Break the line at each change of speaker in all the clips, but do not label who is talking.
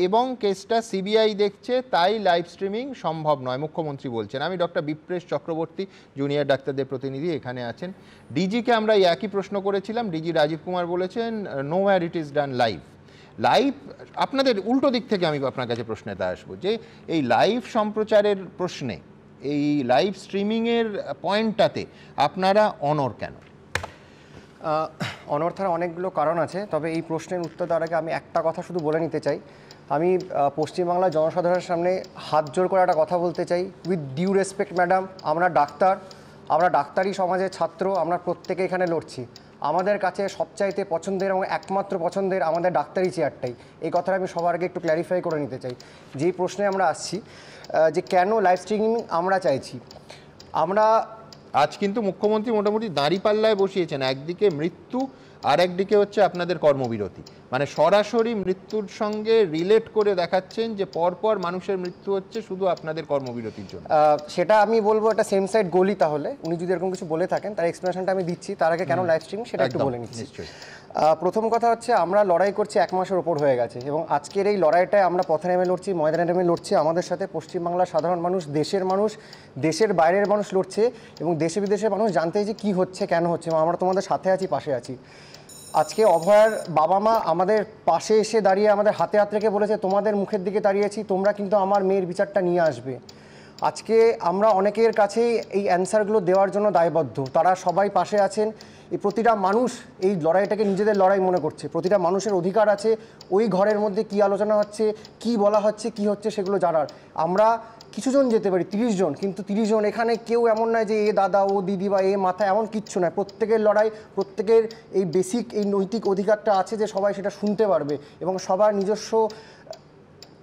এবং কেসটা সিবিআই দেখছে, তাই লাইভ স্ট্রিমিং সম্ভব নয় মুখ্যমন্ত্রী বলছেন। আমি ডক্টর বিপ্রেশ চক্রবর্তী, জুনিয়র ডাক্তারদের প্রতিনিধি, এখানে আছেন। ডিজিকে আমরা একই প্রশ্ন করেছিলাম, ডিজি রাজীব কুমার বলেছেন no wire it is done live. Live, আপনাদের উল্টো দিক থেকে আমি আপনার কাছে প্রশ্নেতে আসবো যে এই লাইভ সম্প্রচারের প্রশ্নে, এই লাইভ স্ট্রিমিংয়ের পয়েন্টটাতে আপনারা অনড় কেন?
অনর্থার অনেকগুলো কারণ আছে, তবে এই প্রশ্নের উত্তর দেওয়ার আগে আমি একটা কথা শুধু বলে নিতে চাই। আমি পশ্চিমবাংলার জনসাধারণের সামনে হাত জোর করে একটা কথা বলতে চাই, উইথ ডিউ রেসপেক্ট ম্যাডাম, আমরা ডাক্তার, আমরা ডাক্তারি সমাজের ছাত্র, আমরা প্রত্যেকে এখানে লড়ছি। আমাদের কাছে সবচাইতে পছন্দের এবং একমাত্র পছন্দের আমাদের ডাক্তারি চেয়ারটাই। এই কথাটা আমি সবার আগে একটু ক্ল্যারিফাই করে নিতে চাই। যেই প্রশ্নে আমরা আসছি যে কেন লাইভ স্ট্রিমিং আমরা চাইছি, আমরা
আজ কিন্তু মুখ্যমন্ত্রী মোটামুটি দাঁড়িপাল্লায় বসিয়েছেন, একদিকে মৃত্যু আর একদিকে হচ্ছে আপনাদের কর্মবিরতি, মানে সরাসরি মৃত্যুর সঙ্গে রিলেট করে দেখাচ্ছেন যে পরপর মানুষের মৃত্যু হচ্ছে শুধু আপনাদের কর্মবিরতির জন্য।
সেটা আমি বলবো একটা সেম সাইড গোলই। তাহলে উনি যদি এরকম কিছু বলে থাকেন তার এক্সপ্লেনেশনটা আমি দিচ্ছি, তার আগে কেন লাইভ স্ট্রিমিং সেটা একটু বলে নিচ্ছি। প্রথম কথা হচ্ছে আমরা লড়াই করছি 1 মাসের ওপর হয়ে গেছে, এবং আজকের এই লড়াইটায় আমরা পথে নেমে লড়ছি, ময়দানে নেমে লড়ছি। আমাদের সাথে পশ্চিমবাংলার সাধারণ মানুষ, দেশের মানুষ, দেশের বাইরের মানুষ লড়ছে, এবং দেশে বিদেশের মানুষ জানতে যে কী হচ্ছে, কেন হচ্ছে, এবং আমরা তোমাদের সাথে আছি, পাশে আছি। আজকে অভয়ার বাবা মা আমাদের পাশে এসে দাঁড়িয়ে আমাদের হাতে হাত রেখে বলেছে তোমাদের মুখের দিকে দাঁড়িয়েছি, তোমরা কিন্তু আমার মেয়ের বিচারটা নিয়ে আসবে। আজকে আমরা অনেকের কাছেই এই অ্যান্সারগুলো দেওয়ার জন্য দায়বদ্ধ, তারা সবাই পাশে আছেন। এই প্রতিটা মানুষ এই লড়াইটাকে নিজেদের লড়াই মনে করছে, প্রতিটা মানুষের অধিকার আছে ওই ঘরের মধ্যে কী আলোচনা হচ্ছে, কি বলা হচ্ছে, কি হচ্ছে সেগুলো জানার। আমরা কিছুজন যেতে পারি, 30 জন, কিন্তু 30 জন এখানে কেউ এমন নয় যে এ দাদা ও দিদি বা এ মাথা, এমন কিচ্ছু নয়। প্রত্যেকের লড়াই, প্রত্যেকের এই বেসিক এই নৈতিক অধিকারটা আছে যে সবাই সেটা শুনতে পারবে, এবং সবার নিজস্ব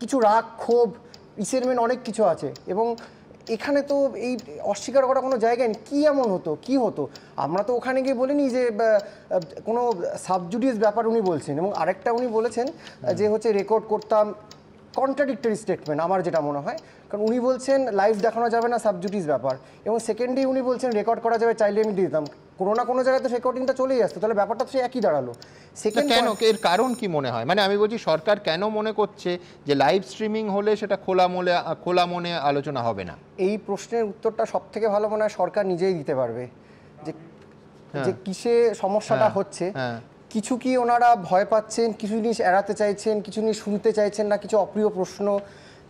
কিছু রাগ, ক্ষোভ, রিসেন্টমেন্ট অনেক কিছু আছে। এবং এখানে তো এই অস্বীকার করার কোনো জায়গায় নেই। কী এমন হতো, কী হতো, আমরা তো ওখানে গিয়ে বলিনি যে কোনো সাবজুডিস ব্যাপার উনি বলছেন। এবং আরেকটা উনি বলেছেন যে হচ্ছে রেকর্ড করতাম, কন্ট্রাডিক্টরি স্টেটমেন্ট আমার যেটা মনে হয়, কারণ উনি বলছেন লাইভ দেখানো যাবে না, সাবজুডিস ব্যাপার, এবং সেকেন্ডলি উনি বলছেন রেকর্ড করা যাবে, চাইলে আমি দিয়ে দিতাম। কোনো না কোনো জায়গায় তো রেকর্ডিংটা চলেই আসতো, তাহলে ব্যাপারটা তো সে একই দাঁড়ালো।
সেকেন্ড কেন, এর কারণ কি মনে হয়? মানে আমি বলছি সরকার কেন মনে করছে যে লাইভ স্ট্রিমিং হলে সেটা খোলা মনে আলোচনা হবে না?
এই প্রশ্নের উত্তরটা সব থেকে ভালো মনে হয় সরকার নিজেই দিতে পারবে, যে কিসে সমস্যাটা হচ্ছে। কিছু কি ওনারা ভয় পাচ্ছেন, কিছু জিনিস এড়াতে চাইছেন, কিছু জিনিস শুনতে চাইছেন না, কিছু অপ্রিয় প্রশ্ন,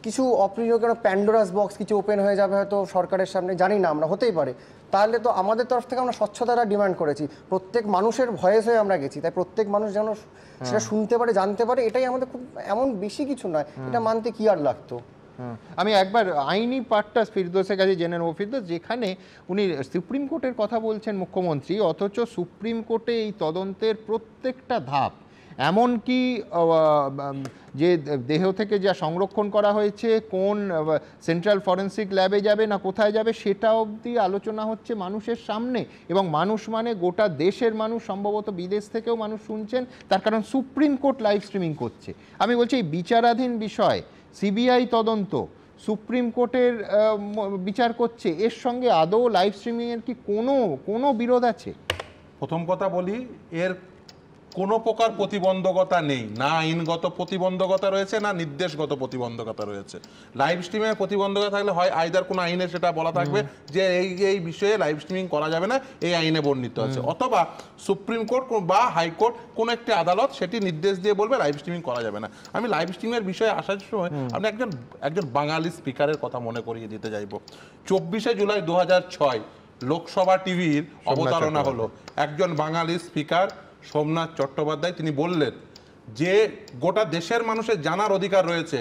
কিছু অপ্রিয় কেন প্যান্ডোরাস বক্স কিছু ওপেন হয়ে যাবে হয়তো সরকারের সামনে, জানি না আমরা, হতেই পারে। তাহলে তো আমাদের তরফ থেকে আমরা স্বচ্ছতাটা ডিমান্ড করেছি, প্রত্যেক মানুষের ভয়েস হয়ে আমরা গেছি, তাই প্রত্যেক মানুষ যেন সেটা শুনতে পারে, জানতে পারে, এটাই আমাদের খুব, এমন বেশি কিছু নয়, এটা মানতে কি আর লাগতো।
আমি একবার আইনি পার্টটা ফিরদৌসের কাছে জেনে নেব। ফিরদৌস, যেখানে উনি সুপ্রিম কোর্টের কথা বলছেন মুখ্যমন্ত্রী, অথচ সুপ্রিম কোর্টে এই তদন্তের প্রত্যেকটা ধাপ, এমনকি যে দেহ থেকে যা সংরক্ষণ করা হয়েছে কোন সেন্ট্রাল ফরেন্সিক ল্যাবে যাবে না কোথায় যাবে, সেটা অবধি আলোচনা হচ্ছে মানুষের সামনে, এবং মানুষ মানে গোটা দেশের মানুষ, সম্ভবত বিদেশ থেকেও মানুষ শুনছেন, তার কারণ সুপ্রিম কোর্ট লাইভ স্ট্রিমিং করছে। আমি বলছি এই বিচারাধীন বিষয়, সিবিআই তদন্ত, সুপ্রিম কোর্টের বিচার করছে, এর সঙ্গে আদৌ লাইভ স্ট্রিমিংয়ের কি কোনো বিরোধ আছে?
প্রথম কথা বলি, এর কোনো প্রকার প্রতিবন্ধকতা নেই, না আইনগত প্রতিবন্ধকতা রয়েছে, না নির্দেশগত প্রতিবন্ধকতা রয়েছে। লাইভ স্ট্রিমিংয়ের প্রতিবন্ধকতা থাকলে হয় আইদার কোনো আইনে সেটা বলা থাকবে যে এই বিষয়ে লাইভ স্ট্রিমিং করা যাবে না, এই আইনে বর্ণিত আছে, অথবা সুপ্রিম কোর্ট বা হাইকোর্ট কোনো একটি আদালত সেটি নির্দেশ দিয়ে বলবে লাইভ স্ট্রিমিং করা যাবে না। আমি লাইভ স্ট্রিমিংয়ের বিষয়ে আসার সময় আপনি একজন বাঙালি স্পিকারের কথা মনে করিয়ে দিতে চাইব। 24শে জুলাই 2006 লোকসভা টিভির অবতারণা হলো, একজন বাঙালি স্পিকার সোমনাথ চট্টোপাধ্যায়, তিনি বললেন যে গোটা দেশের মানুষের জানার অধিকার রয়েছে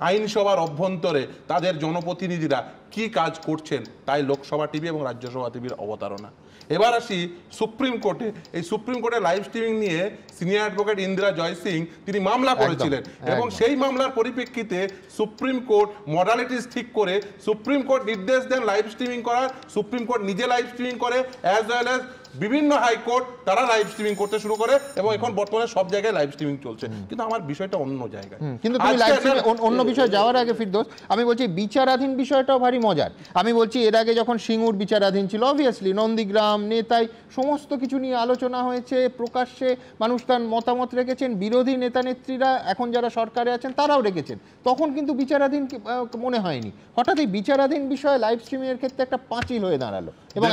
আইনসভার অভ্যন্তরে তাদের জনপ্রতিনিধিরা কি কাজ করছেন, তাই লোকসভা টিভি এবং রাজ্যসভা টিভির অবতারণা। এবার আসি সুপ্রিম কোর্টে। এই সুপ্রিম কোর্টে লাইভ স্ট্রিমিং নিয়ে সিনিয়র অ্যাডভোকেট ইন্দিরা জয়সিং তিনি মামলা করেছিলেন, এবং সেই মামলার পরিপ্রেক্ষিতে সুপ্রিম কোর্ট মডালিটিস ঠিক করে সুপ্রিম কোর্ট নির্দেশ দেন লাইভ স্ট্রিমিং করার। সুপ্রিম কোর্ট নিজে লাইভ স্ট্রিমিং করে, অ্যাজ ওয়েল অ্যাজ বিভিন্ন হাইকোর্ট তারা লাইভ স্ট্রিমিং করতে শুরু করে এবং এখন বর্তমানে সব জায়গায় লাইভ স্ট্রিমিং চলছে। কিন্তু আমার বিষয়টা অন্য জায়গায়।
কিন্তু তুমি লাইভ স্ট্রিমিং অন্য বিষয় যাওয়ার আগে ফিরদৌস, আমি বলছি বিচারাধীন বিষয়টাও ভারী মজার। আমি বলছি এর আগে যখন সিঙ্গুর বিচারাধীন ছিল, অবভিয়াসলি নন্দীগ্রাম নেতাই সমস্ত কিছু নিয়ে আলোচনা হয়েছে, প্রকাশ্যে মানুষ তার মতামত রেখেছেন, বিরোধী নেতা নেত্রীরা এখন যারা সরকারে আছেন তারাও রেখেছেন, তখন কিন্তু বিচারাধীন মনে হয়নি। হঠাৎ এই বিচারাধীন বিষয়ে লাইভ স্ট্রিমিং এর ক্ষেত্রে একটা পাঁচিল হয়ে দাঁড়ালো এবং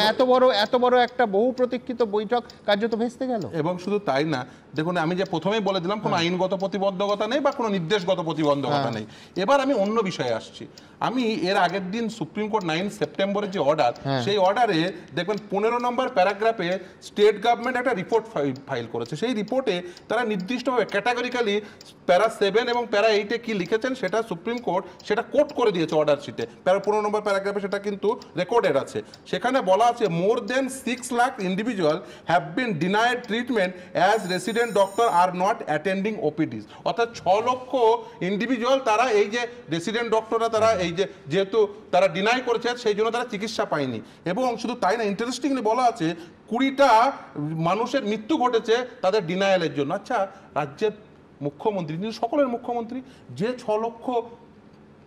এত বড় একটা বহু প্রতীক্ষিত বৈঠক কার্যত ভেস্তে গেল।
এবং শুধু তাই না, দেখুন আমি যে প্রথমেই বলে দিলাম কোনো আইনগত প্রতিবন্ধকতা নেই বা কোনো নির্দেশগত প্রতিবন্ধকতা নেই। এবার আমি অন্য বিষয়ে আসছি। আমি এর আগের দিন সুপ্রিম কোর্ট 9 সেপ্টেম্বরের যে অর্ডার, সেই অর্ডারে দেখবেন 15 নম্বর প্যারাগ্রাফে স্টেট গভর্নমেন্ট একটা রিপোর্ট ফাইল করেছে। সেই রিপোর্টে তারা নির্দিষ্টভাবে ক্যাটাগরিক্যালি প্যারা 7 এবং প্যারা 8-এ কি লিখেছেন সেটা সুপ্রিম কোর্ট সেটা কোট করে দিয়েছে অর্ডার শিটে। 15 নম্বর প্যারাগ্রাফে সেটা কিন্তু রেকর্ডেড আছে। সেখানে বলা আছে more than 6 lakh individual have been denied treatment as resident doctor are not attending OPDs. অর্থাৎ 6 লক্ষ ইন্ডিভিজুয়াল তারা এই যে রেসিডেন্ট ডক্টররা তারা এই যে যেহেতু তারা ডিনাই করেছে সেই জন্য তারা চিকিৎসা পায়নি। এবং শুধু তাই না, ইন্টারেস্টিংলি বলা আছে 20টা মানুষের মৃত্যু ঘটেছে তাদের ডিনায়ালের জন্য। আচ্ছা, রাজ্যের মুখ্যমন্ত্রী, যিনি সকলের মুখ্যমন্ত্রী, যে 6 লক্ষ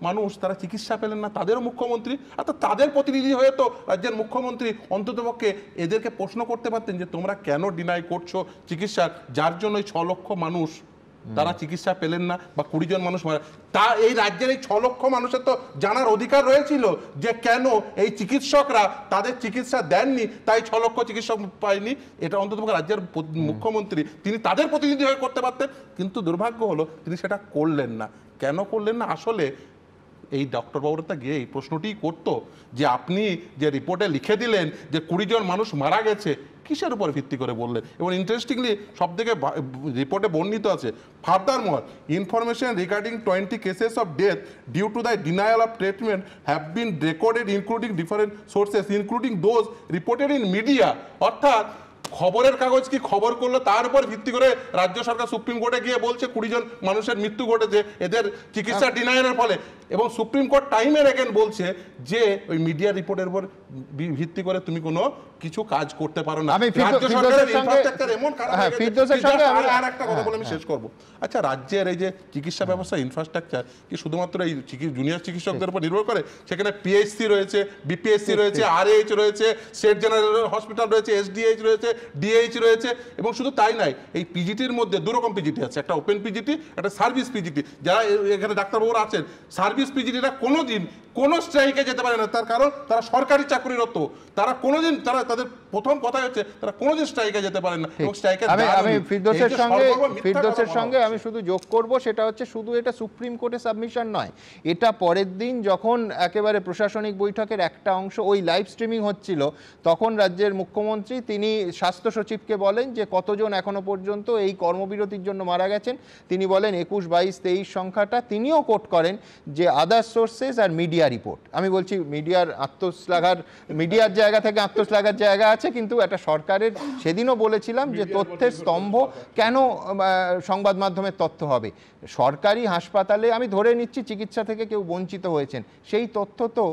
মানুষ তারা চিকিৎসা পেলেন না তাদেরও মুখ্যমন্ত্রী, অর্থাৎ তাদের প্রতিনিধি হয়ে তো রাজ্যের মুখ্যমন্ত্রী অন্ততপক্ষে এদেরকে প্রশ্ন করতে পারতেন যে তোমরা কেন ডিনাই করছো চিকিৎসা, যার জন্য 6 লক্ষ মানুষ তারা চিকিৎসা পেলেন না বা 20 জন মানুষ মারা। তা এই রাজ্যের এই 6 লক্ষ মানুষের তো জানার অধিকার রয়েছিল যে কেন এই চিকিৎসকরা তাদের চিকিৎসা দেননি, তাই 6 লক্ষ চিকিৎসক পায়নি। এটা অন্ততপক্ষে রাজ্যের মুখ্যমন্ত্রী তিনি তাদের প্রতিনিধি হয়ে করতে পারতেন, কিন্তু দুর্ভাগ্য হলো তিনি সেটা করলেন না। কেন করলেন না? আসলে এই ডক্টর বাবুরা গিয়ে এই প্রশ্নটিই করতো যে আপনি যে রিপোর্টে লিখে দিলেন যে 20 জন মানুষ মারা গেছে, কিসের উপর ভিত্তি করে বললেন? এবং ইন্টারেস্টিংলি সব থেকে রিপোর্টে বর্ণিত আছে furthermore information regarding 20 cases of death due to the denial of treatment have been recorded including different sources including those reported in media. অর্থাৎ খবরের কাগজ কি খবর করলো তার উপর ভিত্তি করে রাজ্য সরকার সুপ্রিম কোর্টে গিয়ে বলছে 20 জন মানুষের মৃত্যু ঘটেছে এদের চিকিৎসা ডিনায়ালের ফলে। এবং সুপ্রিম কোর্ট টাইমের এগেন বলছে যে ওই মিডিয়া রিপোর্টের উপর ভিত্তি করে তুমি কোনো কিছু কাজ করতে পারো না। রাজ্য সরকারের ইনফ্রাস্ট্রাকচার এমন খারাপ হয়ে গেছে। আর একটা কথা বলে আমি শেষ করব। আচ্ছা, রাজ্যের এই যে চিকিৎসা ব্যবস্থা ইনফ্রাস্ট্রাকচার কি শুধুমাত্র এই জুনিয়র চিকিৎসকদের উপর নির্ভর করে? সেখানে পিএইচসি রয়েছে, বিপিএসসি রয়েছে, আরএইচ রয়েছে, স্টেট জেনারেল হসপিটাল রয়েছে, এসডিএইচ রয়েছে, ডিএইচ রয়েছে। এবং শুধু তাই নয়, এই পিজিটির মধ্যে 2 রকম পিজিটি আছে, একটা ওপেন পিজিটি, একটা সার্ভিস পিজিটি। যারা এখানে ডাক্তারবাবুরা আছেন সার্ভিস পিজিটিরা কোনোদিন কোনো স্ট্রাইকে যেতে পারে না, তার কারণ তারা সরকারি চাকরিরত। তারা কোনোদিন তাদের প্রথম কথা হচ্ছে তারা কোনোদিন স্ট্রাইকে যেতে পারে না। এবং স্ট্রাইকে
আমি ফিরদৌসের সঙ্গে আমি শুধু যোগ করব, সেটা হচ্ছে শুধু এটা সুপ্রিম কোর্টে সাবমিশন নয়, এটা পরের দিন যখন একেবারে প্রশাসনিক বৈঠকের একটা অংশ ওই লাইভ স্ট্রিমিং হচ্ছিল, তখন রাজ্যের মুখ্যমন্ত্রী তিনি স্বাস্থ্য সচিবকে বলেন যে কতজন এখনো পর্যন্ত এই কর্মবিরতির জন্য মারা গেছেন। তিনি বলেন 21, 22, 23 সংখ্যাটা তিনিও কোট করেন যে আদার সোর্সেস আর মিডিয়া রিপোর্ট। আমি বলছি মিডিয়ার জায়গা থেকে আত্মশ্লাঘার জায়গা আছে, কিন্তু একটা সরকারের সেদিনও বলেছিলাম যে তথ্যের স্তম্ভ কেন সংবাদ মাধ্যমের তথ্য হবে? সরকারি হাসপাতালে আমি ধরে নিচ্ছি চিকিৎসা থেকে কেউ বঞ্চিত হয়েছেন, সেই তথ্য তো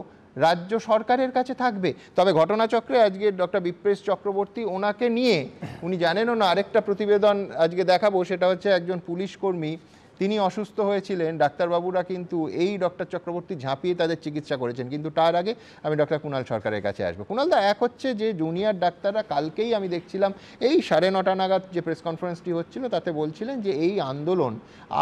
রাজ্য সরকারের কাছে থাকবে। তবে ঘটনাচক্রে আজকে ডক্টর বিপ্রেশ চক্রবর্তী, ওনাকে নিয়ে উনি জানেনও না, আরেকটা প্রতিবেদন আজকে দেখাবো, সেটা হচ্ছে একজন পুলিশ কর্মী, তিনি অসুস্থ হয়েছিলেন, ডাক্তারবাবুরা কিন্তু এই ডক্টর চক্রবর্তী ঝাঁপিয়ে তাদের চিকিৎসা করেছেন। কিন্তু তার আগে আমি ডক্টর কুণাল সরকারের কাছে আসবো। কুণালদা, এক হচ্ছে যে জুনিয়র ডাক্তাররা কালকেই আমি দেখছিলাম এই 9:30 নাগাদ যে প্রেস কনফারেন্সটি হচ্ছিল তাতে বলছিলেন যে এই আন্দোলন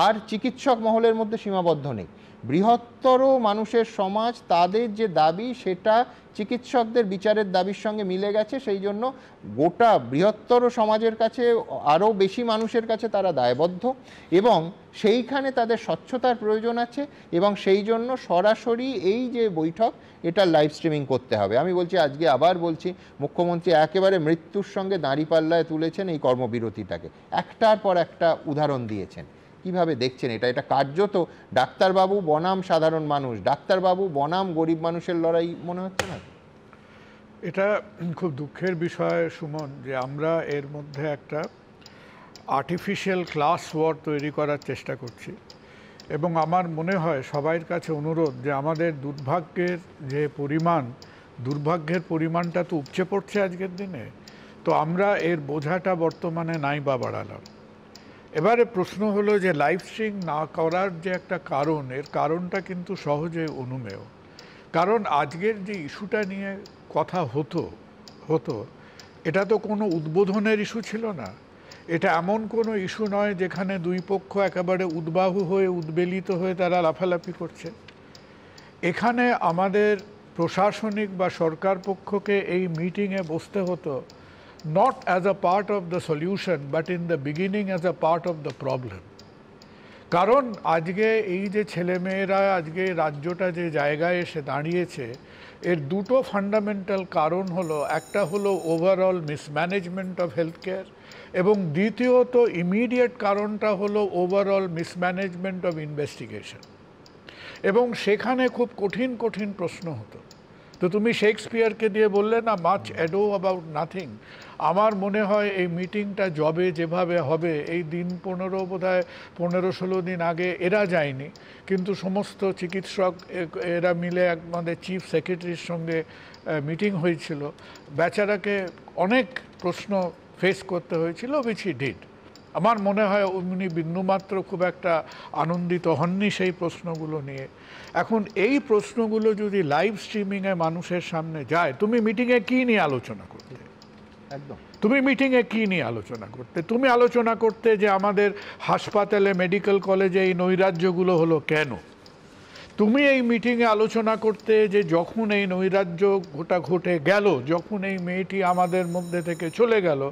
আর চিকিৎসক মহলের মধ্যে সীমাবদ্ধ নেই, বৃহত্তর মানুষের সমাজ, তাদের যে দাবি সেটা চিকিৎসকদের বিচারের দাবির সঙ্গে মিলে গেছে, সেই জন্য গোটা বৃহত্তর সমাজের কাছে, আরও বেশি মানুষের কাছে তারা দায়বদ্ধ এবং সেইখানে তাদের স্বচ্ছতার প্রয়োজন আছে এবং সেই জন্য সরাসরি এই যে বৈঠক এটা লাইভ স্ট্রিমিং করতে হবে। আমি বলছি, আজকে আবার বলছি, মুখ্যমন্ত্রী একেবারে মৃত্যুর সঙ্গে দাঁড়িপাল্লায় তুলেছেন এই কর্মবিরতিটাকে, একটার পর একটা উদাহরণ দিয়েছেন। কিভাবে দেখছেন এটা? এটা কার্যত ডাক্তারবাবু বনাম সাধারণ মানুষ, ডাক্তারবাবু বনাম গরিব মানুষের লড়াই মনে হচ্ছে না?
এটা খুব দুঃখের বিষয় সুমন, যে আমরা এর মধ্যে একটা আর্টিফিশিয়াল ক্লাস ওয়ার তৈরি করার চেষ্টা করছি। এবং আমার মনে হয় সবার কাছে অনুরোধ যে আমাদের দুর্ভাগ্যের পরিমাণটা তো উপচে পড়ছে আজকের দিনে। তো আমরা এর বোঝাটা বর্তমানে নাই বা বাড়ালাম। এবারে প্রশ্ন হলো যে লাইভ স্ট্রিম না করার যে একটা কারণ, এর কারণটা কিন্তু সহজে অনুমেয়। কারণ আজকের যে ইস্যুটা নিয়ে কথা হতো এটা তো কোনো উদ্বোধনের ইস্যু ছিল না। এটা এমন কোনো ইস্যু নয় যেখানে দুই পক্ষ একেবারে উদ্বাহু হয়ে উদ্বেলিত হয়ে তারা লাফালাফি করছে। এখানে আমাদের প্রশাসনিক বা সরকার পক্ষকে এই মিটিংয়ে বসতে হতো not as a part of the solution but in the beginning as a part of the problem. কারণ আজকে এই যে ছেলেমেয়েরা আজকে রাজ্যটা যে জায়গায় এসে দাঁড়িয়েছে, এর দুটো ফান্ডামেন্টাল কারণ হলো, একটা হলো overall mismanagement of health care, এবং দ্বিতীয়ত ইমিডিয়েট কারণটা হলো ওভারঅল মিসম্যানেজমেন্ট অফ ইনভেস্টিগেশন। এবং সেখানে খুব কঠিন কঠিন প্রশ্ন হতো। তো তুমি শেক্সপিয়ারকে দিয়ে বললে না, মাচ অ্যাডো অ্যাবাউট নাথিং। আমার মনে হয় এই মিটিংটা যেভাবে হবে, এই দিন 15-16 দিন আগে এরা যায়নি, কিন্তু সমস্ত চিকিৎসক এরা মিলে আমাদের চিফ সেক্রেটারির সঙ্গে মিটিং হয়েছিল। বেচারাকে অনেক প্রশ্ন ফেস করতে হয়েছিল, উইচ হি ডিড। আমার মনে হয় উনি বিন্দুমাত্র খুব একটা আনন্দিত হননি সেই প্রশ্নগুলো নিয়ে। এখন এই প্রশ্নগুলো যদি লাইভ স্ট্রিমিংয়ে মানুষের সামনে যায়, তুমি মিটিংয়ে কী নিয়ে আলোচনা করতে?
একদম।
তুমি মিটিংয়ে কী নিয়ে আলোচনা করতে? তুমি আলোচনা করতে যে আমাদের হাসপাতালে, মেডিকেল কলেজে এই নৈরাজ্যগুলো হলো কেন। তুমি এই মিটিংয়ে আলোচনা করতে যে যখন এই নৈরাজ্য ঘটে গেল, যখন এই মেয়েটি আমাদের মধ্যে থেকে চলে গেল,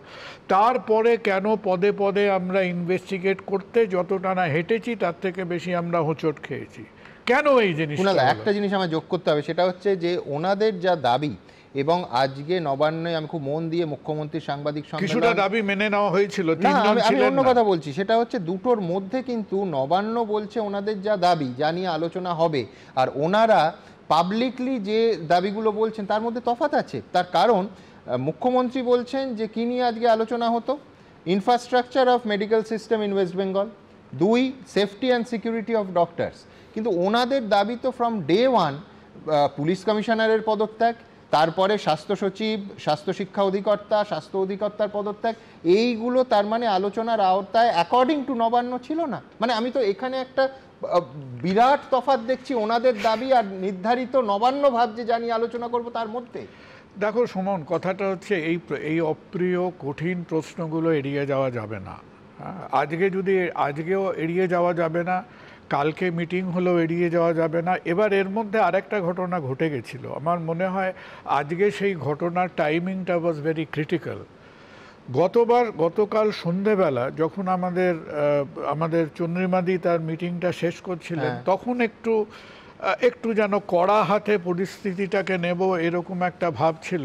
তারপরে কেন পদে পদে আমরা ইনভেস্টিগেট করতে যতটা না হেঁটেছি তার থেকে বেশি আমরা হোঁচট খেয়েছি। কেন এই জিনিসটা?
একটা জিনিস আমার যোগ করতে হবে, সেটা হচ্ছে যে ওনাদের যা দাবি, এবং আজকে নবান্নে আমি খুব মন দিয়ে মুখ্যমন্ত্রীর সাংবাদিক সম্মেলন,
কিছুটা দাবি মেনে নেওয়া হয়েছিল।
আমি অন্য কথা বলছি, সেটা হচ্ছে দুটোর মধ্যে কিন্তু নবান্ন বলছে ওনাদের যা দাবি, যা নিয়ে আলোচনা হবে, আর ওনারা পাবলিকলি যে দাবিগুলো বলছেন তার মধ্যে তফাৎ আছে। তার কারণ মুখ্যমন্ত্রী বলছেন যে কি নিয়ে আজকে আলোচনা হতো, infrastructure of medical system in West Bengal, 2 safety and security of doctors. কিন্তু ওনাদের দাবি তো ফ্রম ডে ওয়ান পুলিশ কমিশনারের পদত্যাগ, তারপরে স্বাস্থ্য সচিব, স্বাস্থ্য শিক্ষা অধিকর্তা, স্বাস্থ্য অধিকর্তার পদত্যাগ, এইগুলো তার মানে আলোচনার আওতায় অ্যাকর্ডিং টু নবান্ন ছিল না। মানে আমি তো এখানে একটা বিরাট তফাৎ দেখছি ওনাদের দাবি আর নির্ধারিত নবান্ন ভাবছে যা নিয়ে আলোচনা করবো তার মধ্যে।
দেখো সুমন, কথাটা হচ্ছে এই অপ্রিয় কঠিন প্রশ্নগুলো এড়িয়ে যাওয়া যাবে না। আজকেও এড়িয়ে যাওয়া যাবে না, কালকে মিটিং হলেও এড়িয়ে যাওয়া যাবে না। এবার এর মধ্যে আরেকটা ঘটনা ঘটে গেছিল, আমার মনে হয় আজকে সেই ঘটনার টাইমিংটা ওয়াজ ভেরি ক্রিটিক্যাল। গতকাল সন্ধেবেলা যখন আমাদের চন্দ্রিমাদি তার মিটিংটা শেষ করছিলেন, তখন একটু যেন কড়া হাতে পরিস্থিতিটাকে নেব এরকম একটা ভাব ছিল।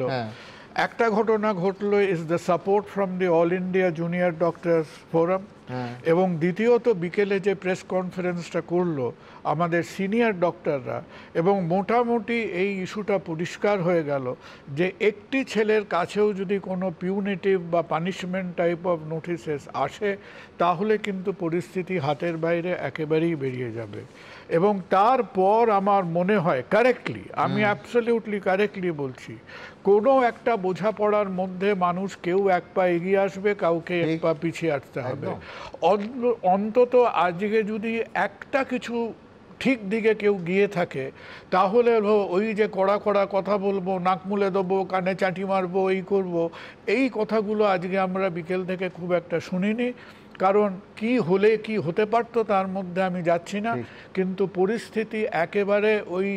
একটা ঘটনা ঘটলো, is the support from the all India junior doctors forum, এবং দ্বিতীয়ত বিকেলে যে প্রেস কনফারেন্সটা করলো আমাদের সিনিয়র ডক্টররা, এবং মোটামুটি এই ইস্যুটা পরিষ্কার হয়ে গেল যে একটি ছেলের কাছেও যদি কোনো পিউনিটিভ বা পানিশমেন্ট টাইপ অফ নোটিসেস আসে, তাহলে কিন্তু পরিস্থিতি হাতের বাইরে একেবারেই বেরিয়ে যাবে। এবং তারপর আমার মনে হয় কারেক্টলি, আমি অ্যাবসলিউটলি কারেক্টলি বলছি, কোনো একটা বোঝাপড়ার মধ্যে মানুষ কেউ এক পা এগিয়ে আসবে, কাউকে এক পা পিছিয়ে আসতে হবে। অন্তত আজকে যদি একটা কিছু ঠিক দিকে কেউ গিয়ে থাকে, তাহলে ওই যে কড়া কড়া কথা বলবো, নাক মুলে দেবো, কানে চাটি মারবো, এই করব, এই কথাগুলো আজকে আমরা বিকেল থেকে খুব একটা শুনিনি। কারণ কি হলে কি হতে পারতো তার মধ্যে আমি যাচ্ছি না, কিন্তু পরিস্থিতি একেবারে ওই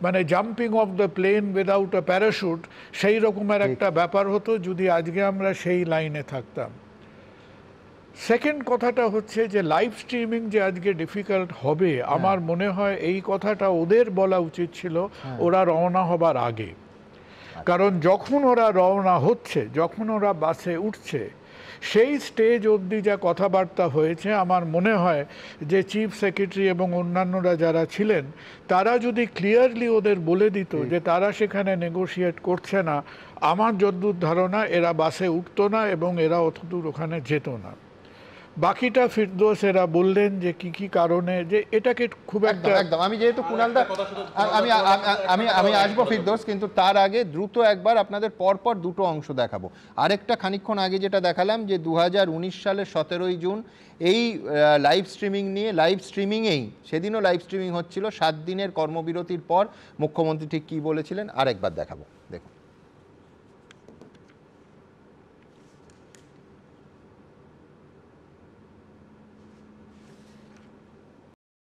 মানে jumping off the plane without a parachute, সেই রকমের একটা ব্যাপার হতো যদি আজকে আমরা সেই লাইনে থাকতাম। সেকেন্ড কথাটা হচ্ছে যে লাইভ স্ট্রিমিং যে আজকে ডিফিকাল্ট হবে, আমার মনে হয় এই কথাটা ওদের বলা উচিত ছিল ওরা রওনা হবার আগে। কারণ যখন ওরা রওনা হচ্ছে, যখন ওরা বাসে উঠছে, সেই স্টেজ অবধি যা কথাবার্তা হয়েছে, আমার মনে হয় যে চিফ সেক্রেটারি এবং অন্যান্যরা যারা ছিলেন তারা যদি ক্লিয়ারলি ওদের বলে দিত যে তারা সেখানে নেগোশিয়েট করছে না, আমার যতদূর ধারণা এরা বাসে উঠতো না এবং এরা অতদূর ওখানে যেত না। বাকিটা ফিরদৌস এরা বললেন যে কি কি কারণে, যে এটাকে খুব একটা
একদম আমি যেহেতু কুণালদা আমি আমি আমি আসবো ফিরদৌস, কিন্তু তার আগে দ্রুত একবার আপনাদের পরপর দুটো অংশ দেখাবো। আরেকটা খানিকক্ষণ আগে যেটা দেখালাম যে 2019 সালের 17ই জুন এই লাইভ স্ট্রিমিং নিয়ে, লাইভ স্ট্রিমিংয়েই সেদিনও লাইভ স্ট্রিমিং হচ্ছিল 7 দিনের কর্মবিরতির পর মুখ্যমন্ত্রী ঠিক কী বলেছিলেন আরেকবার দেখাবো, দেখুন।